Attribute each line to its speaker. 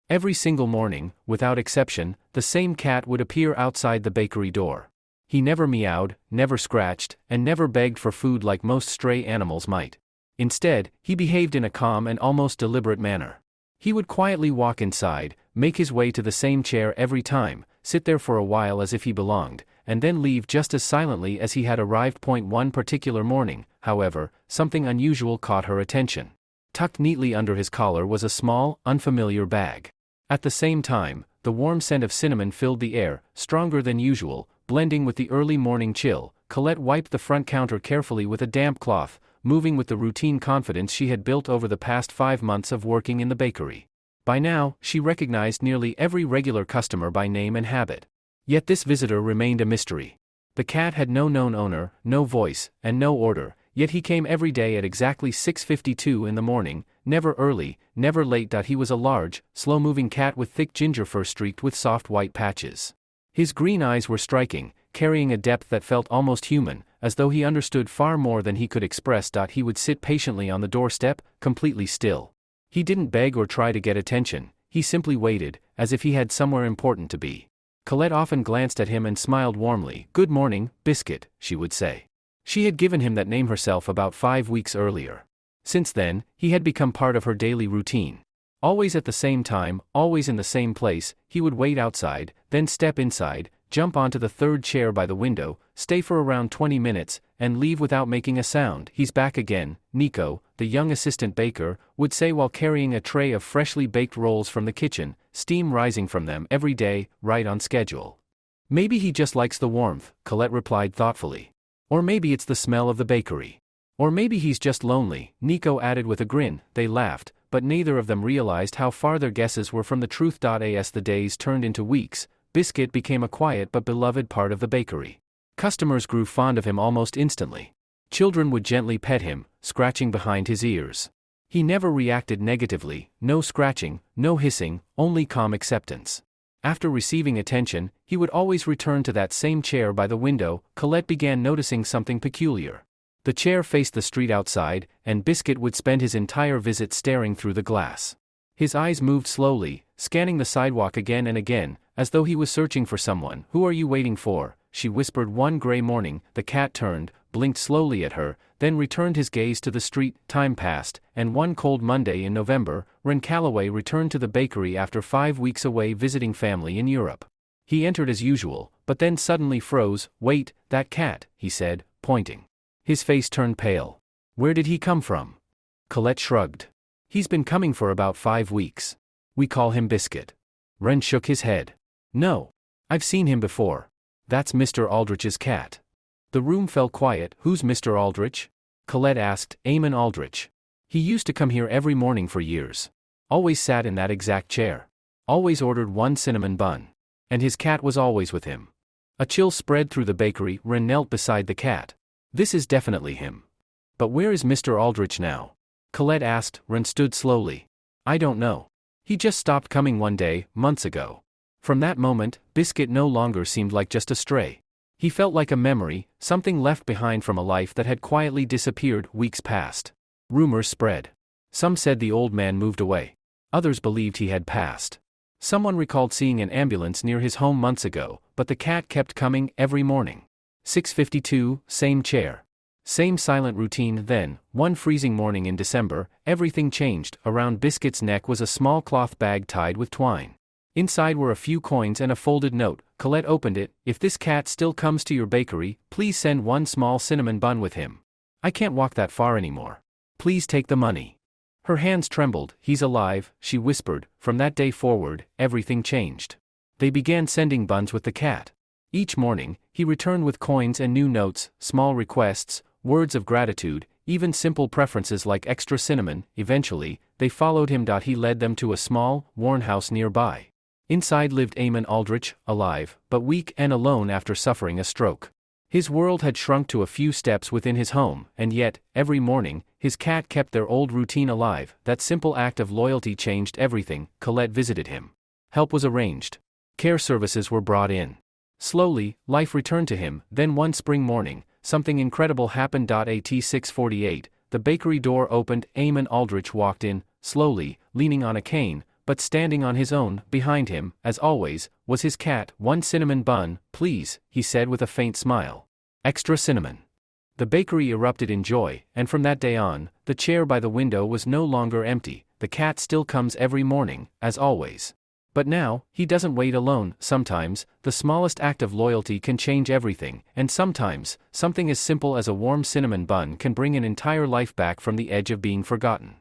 Speaker 1: Every single morning, without exception, the same cat would appear outside the bakery door. He never meowed, never scratched, and never begged for food like most stray animals might. Instead, he behaved in a calm and almost deliberate manner. He would quietly walk inside, make his way to the same chair every time, sit there for a while as if he belonged, and then leave just as silently as he had arrived. One particular morning, however, something unusual caught her attention. Tucked neatly under his collar was a small, unfamiliar bag. At the same time, the warm scent of cinnamon filled the air, stronger than usual, blending with the early morning chill. Colette wiped the front counter carefully with a damp cloth, moving with the routine confidence she had built over the past 5 months of working in the bakery. By now, she recognized nearly every regular customer by name and habit. Yet this visitor remained a mystery. The cat had no known owner, no voice, and no order, yet he came every day at exactly 6:52 in the morning, never early, never late. He was a large, slow-moving cat with thick ginger fur streaked with soft white patches. His green eyes were striking, carrying a depth that felt almost human, as though he understood far more than he could express. He would sit patiently on the doorstep, completely still. He didn't beg or try to get attention, he simply waited, as if he had somewhere important to be. Colette often glanced at him and smiled warmly. "Good morning, Biscuit," she would say. She had given him that name herself about 5 weeks earlier. Since then, he had become part of her daily routine. Always at the same time, always in the same place, he would wait outside, then step inside, jump onto the third chair by the window, stay for around 20 minutes, and leave without making a sound. "He's back again," Nico, the young assistant baker, would say while carrying a tray of freshly baked rolls from the kitchen, steam rising from them every day, right on schedule. "Maybe he just likes the warmth," Colette replied thoughtfully. "Or maybe it's the smell of the bakery. Or maybe he's just lonely," Nico added with a grin. They laughed, but neither of them realized how far their guesses were from the truth. As the days turned into weeks, Biscuit became a quiet but beloved part of the bakery. Customers grew fond of him almost instantly. Children would gently pet him, scratching behind his ears. He never reacted negatively, no scratching, no hissing, only calm acceptance. After receiving attention, he would always return to that same chair by the window. Colette began noticing something peculiar. The chair faced the street outside, and Biscuit would spend his entire visit staring through the glass. His eyes moved slowly, scanning the sidewalk again and again, as though he was searching for someone. "Who are you waiting for?" she whispered one gray morning. The cat turned, blinked slowly at her, then returned his gaze to the street. Time passed, and one cold Monday in November, Ren Calloway returned to the bakery after 5 weeks away visiting family in Europe. He entered as usual, but then suddenly froze. "Wait, that cat," he said, pointing. His face turned pale. "Where did he come from?" Colette shrugged. "He's been coming for about 5 weeks. We call him Biscuit." Ren shook his head. "No. I've seen him before. That's Mr. Aldrich's cat." The room fell quiet. "Who's Mr. Aldrich?" Colette asked. "Eamon Aldrich. He used to come here every morning for years. Always sat in that exact chair. Always ordered 1 cinnamon bun. And his cat was always with him." A chill spread through the bakery. Ren knelt beside the cat. "This is definitely him. But where is Mr. Aldrich now?" Colette asked. Ren stood slowly. "I don't know. He just stopped coming one day, months ago." From that moment, Biscuit no longer seemed like just a stray. He felt like a memory, something left behind from a life that had quietly disappeared. Weeks passed. Rumors spread. Some said the old man moved away. Others believed he had passed. Someone recalled seeing an ambulance near his home months ago, but the cat kept coming every morning. 6:52, same chair. Same silent routine. Then, one freezing morning in December, everything changed. Around Biscuit's neck was a small cloth bag tied with twine. Inside were a few coins and a folded note. Colette opened it. "If this cat still comes to your bakery, please send 1 small cinnamon bun with him. I can't walk that far anymore. Please take the money." Her hands trembled. "He's alive," she whispered. From that day forward, everything changed. They began sending buns with the cat. Each morning, he returned with coins and new notes, small requests, words of gratitude, even simple preferences like extra cinnamon. Eventually, they followed him. He led them to a small, worn house nearby. Inside lived Eamon Aldrich, alive, but weak and alone after suffering a stroke. His world had shrunk to a few steps within his home, and yet, every morning, his cat kept their old routine alive. That simple act of loyalty changed everything. Colette visited him. Help was arranged. Care services were brought in. Slowly, life returned to him. Then one spring morning, something incredible happened. At 6:48, the bakery door opened. Eamon Aldrich walked in, slowly, leaning on a cane, but standing on his own, behind him, as always, was his cat. "1 cinnamon bun, please," he said with a faint smile. "Extra cinnamon." The bakery erupted in joy, and from that day on, the chair by the window was no longer empty. The cat still comes every morning, as always. But now, he doesn't wait alone. Sometimes, the smallest act of loyalty can change everything, and sometimes, something as simple as a warm cinnamon bun can bring an entire life back from the edge of being forgotten.